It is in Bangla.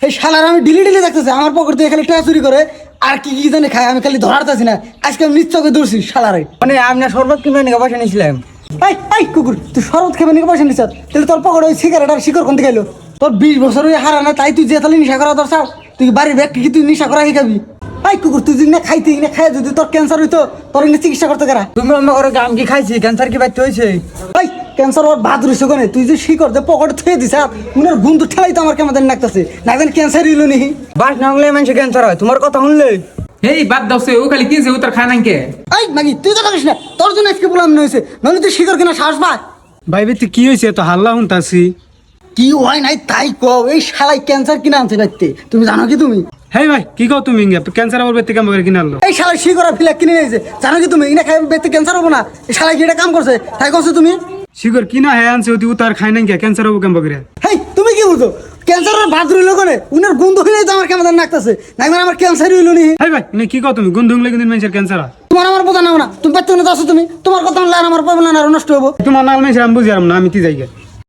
এই শালার আমি ডিলি ডিলি দেখতেছি আমার পকেট থেকে খালি টাকা চুরি করে আর কি কি জানি খায় আমি খালি ধরাতেছি না আজকে আমি নিশ্চয়ই দৌড়ছি শালারে মানে আমি না শরবত কিনবে নিয়ে পয়সা নিয়েছিলাম। এই কুকুর তুই শরবত খেবে নাকি পয়সা নিচ্ছ তাহলে তোর পকেটে ওই সিগারেট আর শিকড় কোন থেকে এলো তোর 20 বছর ওই হারা না তাই তুই যে তাহলে নেশা করা দরকার তুই বাড়ির ব্যাগ কি তুই নেশা করা খাবি কুকুর তুই যদি না খাইতে না খাই যদি তোর ক্যান্সার হইতো তোর চিকিৎসা করতে গেরা তুমি অন্য করে গাম কি খাইছি ক্যান্সার কি বাইতে হয়েছে? ক্যান্সার ওর ভাত রইছে কোনে তুই যে শিকড় যে পকেটে থুয়ে দিছ উনার গুণ তো ঠেলাই তো আমার কেমন নাকতেছে না জানি ক্যান্সার হইলো নি বাস না হলে মানুষের ক্যান্সার হয় তোমার কথা শুনলে। এই বাদ দাও সে ও খালি কিনছে ও তার খায় নাই কে? মাগি তুই তো থাকিস না তোর জন্য আজকে বললাম হয়েছে নইলে তুই শিকড় কিনা সাহস পায় ভাই তুই কি হয়েছে তো হাল্লা শুনতাছি? কি হয় নাই তাই কও এই শালাই ক্যান্সার কিনা আনছে বাইতে তুমি জানো কি তুমি হ্যাঁ ভাই কি কও তুমি ক্যান্সার আবার বেতে কাম করে কিনা আনলো? এই শালাই শিকড়া ফিলা কিনে নিয়েছে জানো কি তুমি ইনা খাই বেতে ক্যান্সার হবো না এই শালাই কি এটা কাম করছে তাই করছো তুমি শিকর কিনা হ্যাঁ আনছে অতি উতার খাই নাই ক্যান্সার হবো কাম করে। হেই তুমি কি বুঝো ক্যান্সারের ভাত রইলো কোনে উনার গন্ধ হইলে তো আমার কেমন নাকতেছে না মানে আমার ক্যান্সার হইলো নি হ্যাঁ ভাই কি কও তুমি গন্ধ হলে কিন্তু মানুষের ক্যান্সার হয়। তোমার আমার বোঝা নাও না তুমি পেতে না তুমি তোমার কথা না আমার পাবো না আর নষ্ট হবো তোমার নাল মেয়েছে আমি বুঝি না আমি কি যাই